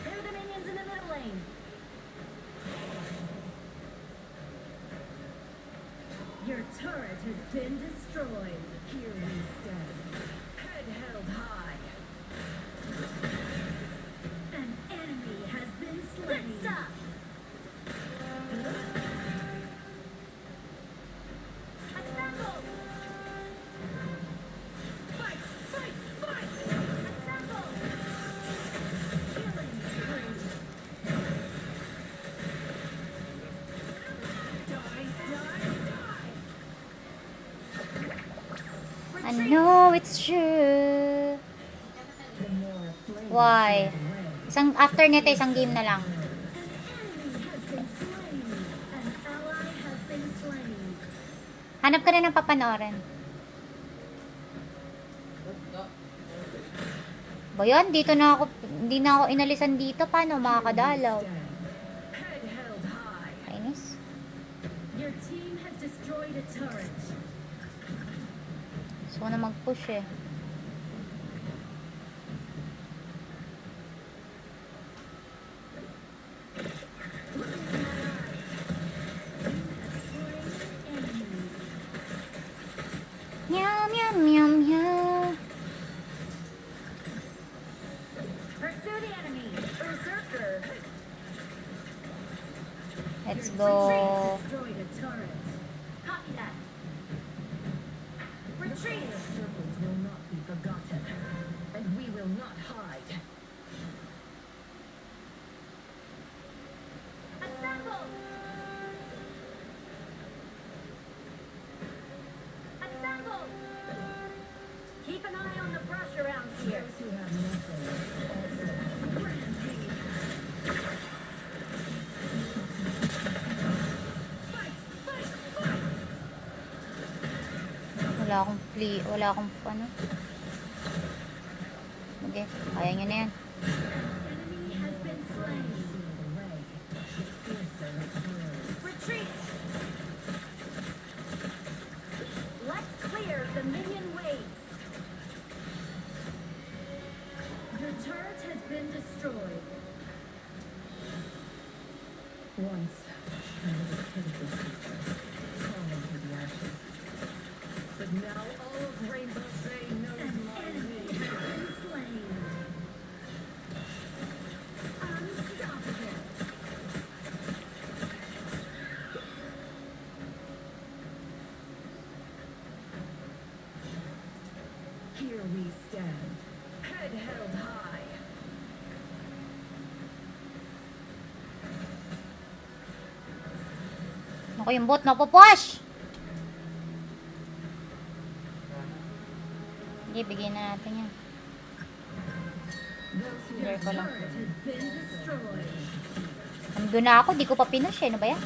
B: They're the minions in the middle lane. Your turret has been destroyed.
C: Here we stand, head held high.
B: An enemy has been slain. Good stuff. Assemble! Fight! Fight! Fight! Assemble! Killing spree. Die! Die! Die!
A: I know it's true.
C: The more a flame
A: Why?
C: is sealed away,
A: Isang, after nito, isang game na lang.
B: An enemy has been slain. An ally has been slain.
A: Hanap ka na ng papanoorin. Ba yan? Dito na ako, hindi na ako inalisan dito. Paano makakadalaw?
C: stand, head held high.
A: Kainis.
B: Your team has destroyed a turret.
A: Gusto ko na mag-push eh. Meow, meow, meow, meow.
B: Pursue the enemy. Berserker.
A: Let's
B: Your
A: go.
B: retreat destroyed a turret. Copy that. Retreat.
C: The circles will not be forgotten, and we will not hide.
B: Assemble. Assemble. Keep an eye on the brush around here.
C: Those who have nothing also
B: Rampage. Fight! Fight! Fight!
A: Wala akong flea. Wala akong ano. Okay. Kaya nyo na yan.
B: Enemy has been slain.
C: sealed away, the fiercer it Once, I was a pitiful creature, crawling through the ashes. But now all of Rainbow Bay knows
B: An
C: my
B: enemy
C: name.
B: has been slain. Unstoppable.
C: Here we stand, head held high.
A: Ako yung bot, mapupush! Sige, bigyan na natin yan.
C: Those who
A: Clear ko lang.
B: Turret has been destroyed.
A: Nandun na ako, di ko pa pinush eh. Ano ba yan?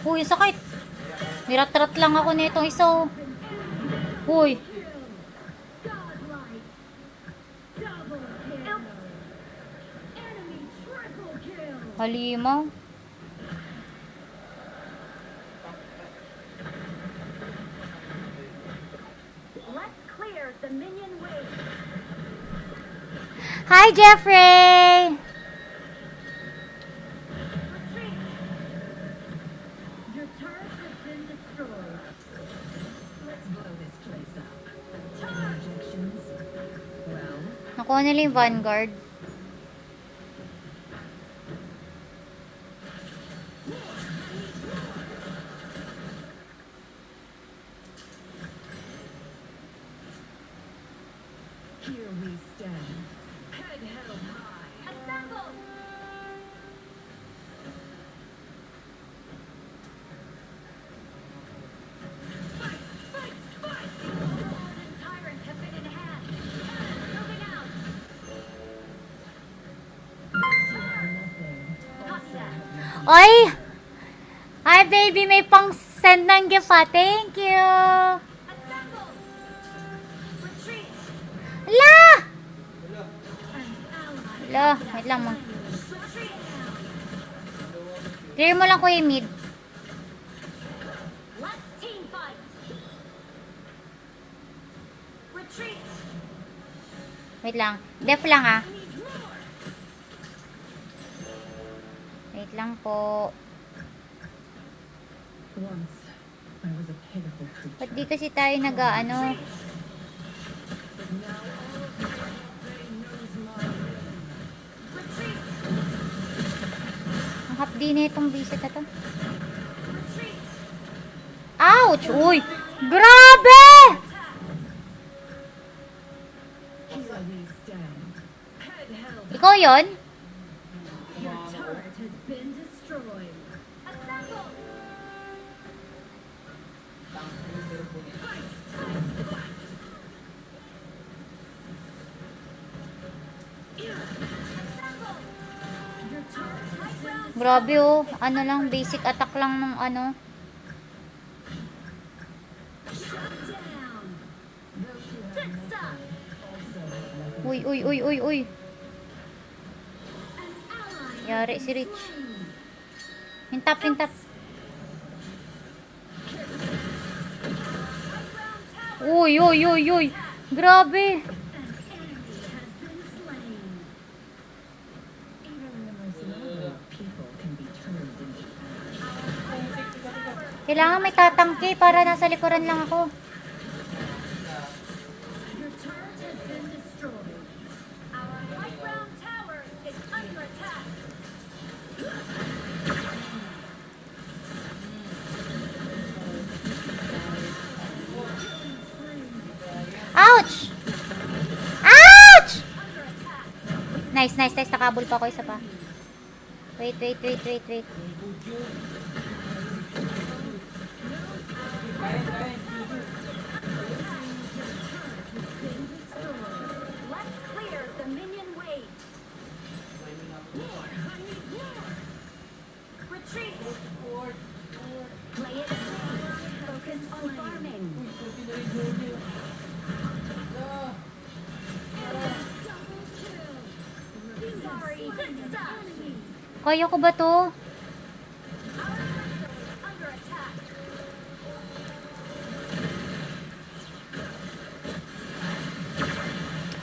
A: Uy, sakit. Niratrat lang ako nitong isa. Oh. Uy.
B: Godlike. Double kill. Enemy triple kill.
A: Halimaw.
B: Let's clear the minion wave.
A: Hi, Jeffrey!
B: Retreat. Your turret has been destroyed.
C: Let's blow this place up. Objections? Well,
A: Nakuha nila yung Vanguard.
C: here we stand, head held high.
B: Assemble. Tyrant have been enhanced. Moving out.
C: Those who have nothing also
B: Gotcha.
C: have nothing.
A: Oy! Hi, baby! May pang-send ng gift ha. Thank you!
B: Assemble. Retreat.
A: Ala!
B: An ally.
A: Ala, wait lang.
B: Retreat now.
A: Clear mo lang kuya mid.
B: Let's team fight. Retreat.
A: Wait lang. Def lang ha.
B: Need more.
A: Wait lang po.
C: Once, I was a pitiful creature.
A: Ba't di kasi tayo nag-ano?
C: But now all of Rainbow Bay knows my name.
B: Retreat.
A: Ang hapdi na itong visit na to.
B: Retreat.
A: Ouch! Uy! Grabe!
C: Here we stand, head held high.
A: Ikaw yon?
B: Your turret has been destroyed. Assemble. Assemble. Your turret has been
A: Grabe oh. Ano lang, basic attack lang ng ano.
B: shut down.
C: Those who have
B: Good stuff.
C: also have nothing.
A: Uy, uy, uy, uy, uy.
B: An ally
A: Yari
B: has
A: si
B: been
A: Rich.
B: slain.
A: Hintap, hintap. Uy, uy, uy, uy. Grabe.
B: An enemy has been slain.
C: Even the most noble of people can be turned into
A: Kailangan may tatangke para nasa likuran lang ako.
B: Your turret has been destroyed. Our high ground tower is under attack.
A: Ouch! Ouch!
B: Under attack.
A: Nice, nice, nice. Nakabul pa ako isa pa. Wait, wait, wait, wait, wait.
B: Been destroyed. Let's clear the minion waves. More. I need more. Retreat. Play it safe. Focus on farming.
A: Kaya ko ba to?
B: Under attack.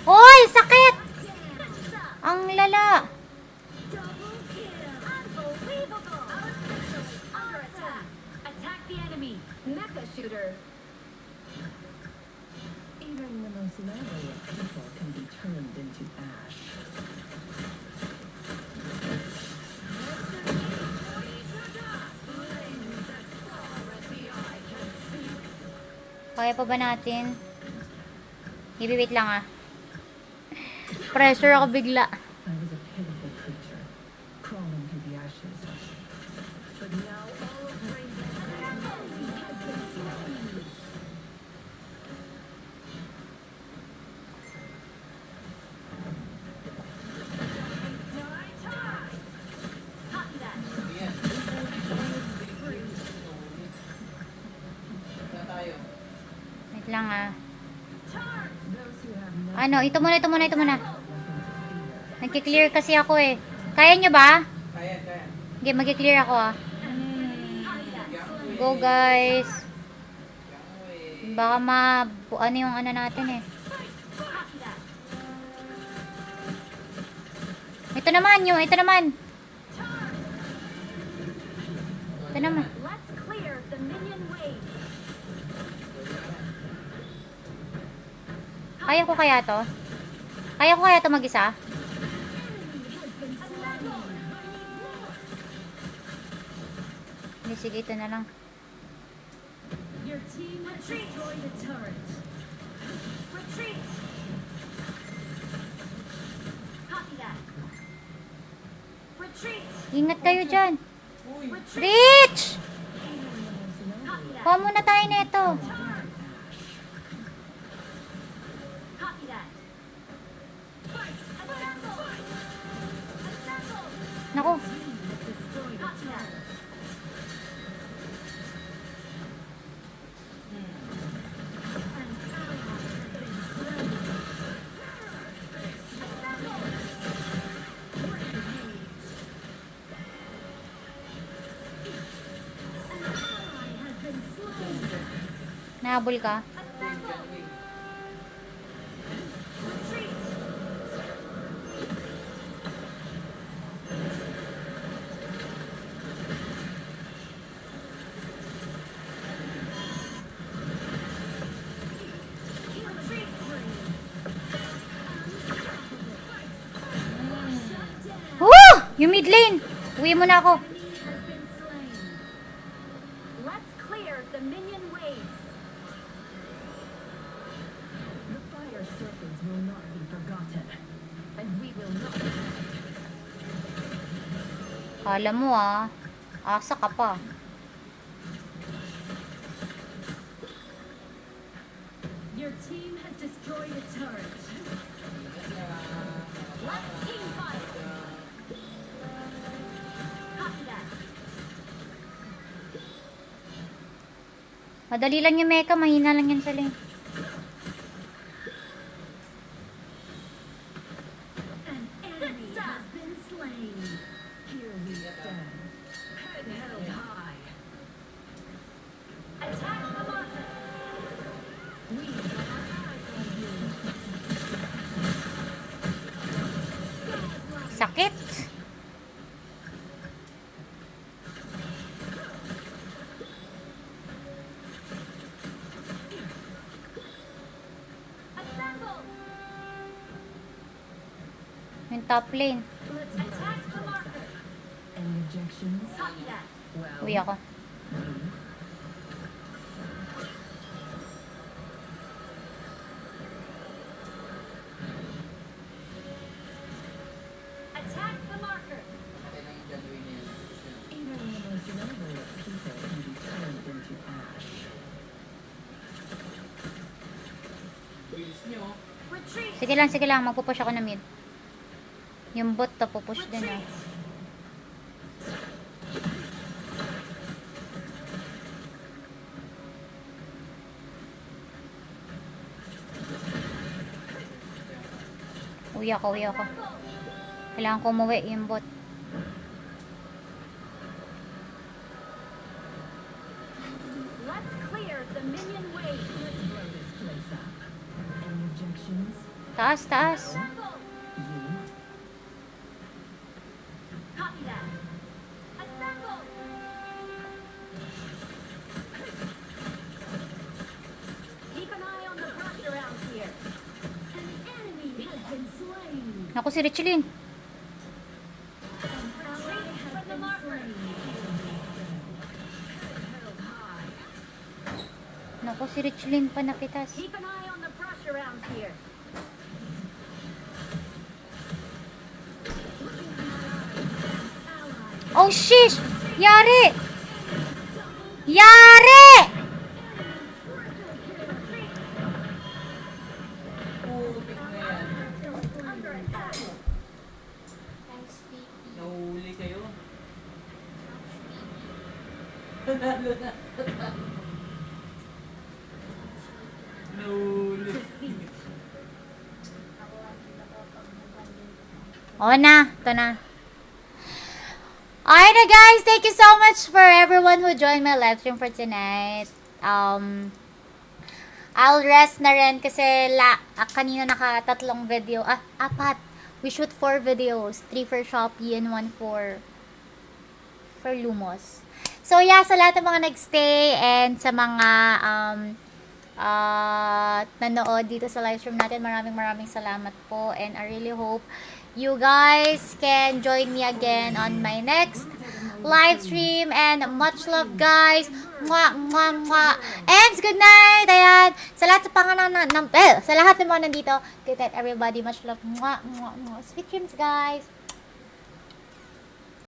A: Oy! Sakit!
B: Damn.
A: Ang lala!
B: Double kill. Unbelievable. Our special is under attack. Attack the enemy. Mecha shooter.
C: Even the most lovely of people can be turned into ash.
A: Kaya pa ba natin? Ibiwait lang ah. Pressure ako bigla.
C: I was a pitiful creature, crawling through the ashes. But now all of Rainbow's enemy has been slain.
B: Copy that.
D: Yan. Punta tayo.
A: Wait lang ah.
C: Those who have nothing
A: Ano, ito muna, ito muna, ito muna.
C: to fear.
A: Nagki-clear kasi ako eh. Kaya nyo ba?
D: Kaya, kaya.
A: Okay, magki-clear ako ah. Go guys.
D: Yang
A: Baka ano yung ano natin eh.
B: Copy that.
A: Ito naman, ito naman. Ito naman.
B: Let's clear the minion waves.
A: Kaya ko kaya to? Kaya ko kaya to mag-isa? Hindi, sige, ito na lang.
B: Your team has destroyed the turret. Retreat. Copy that. Retreat.
A: Ingat kayo dyan.
D: Uy!
B: Retreat.
A: Rich!
B: Copy that.
A: Kuha muna tayo nito.
B: Copy that. Fight. Assemble. Assemble.
A: Naku,
B: Destroyed the turret. An ally has been slain. Assemble. An ally has been slain.
A: nahabol ka.
B: Assemble. Retreat. Retreat spree. Shut down.
A: Woo! Yung mid lane. Uwi mo na ako.
B: Enemy has been slain. Let's clear the minion waves.
C: The fire serpents will not be forgotten, and we will not.
A: Kala mo ah. Asa ka pa.
B: Your team has destroyed a turret. Let's team fight. Copy that.
A: Madali lang yung mecha. Mahina lang yan sa lane.
B: An enemy has been slain.
C: Here we stand, head held high.
B: Attack the marker.
C: We got our eyes on you.
A: Sakit.
B: Assemble.
A: Yung top lane.
B: Let's attack the marker.
C: Any objections?
B: Copy that.
C: Well,
A: Uwi ako.
B: Attack the marker.
D: Patay lang yung John Wayne yan.
C: even the most noble of people can be turned into ash.
D: Bills nyo.
B: Retreat.
A: Sige lang. Magpupush ako na mid. Yung bot to pupush din ah.
B: Retreat.
A: Uwi ako. Kailangan ko umuwi yung bot. Taas, taas.
C: You?
B: Copy that. Assemble! Keep an eye on the brush around here. An enemy has been slain.
A: Naku, si Richelin.
B: An ally has been slain.
A: Naku, si Richelin pa nakitas.
B: Keep an eye on the brush around here. Ally.
A: Oh, shish! Yari! Yari!
D: Putik na yan.
B: Under attack.
D: Nahuli kayo. Nanalo na. Nahuli.
A: Oo na, ito na. Alright na guys, thank you so much for everyone who joined my live stream for tonight. I'll rest na rin kasi kanina naka-3 video. Apat. We shoot 4 videos. 3 for Shopee and 1 for Lumos. So yeah, sa lahat ng mga nagstay and sa mga nanood dito sa live stream natin, maraming salamat po. And I really hope you guys can join me again on my next live stream. And much love, guys. Mwah, mwah, mwah. And good night. Ayan. Sa lahat sa lahat ng mga nandito, good night, everybody. Much love. Mwah, mwah, mwah. Sweet dreams, guys.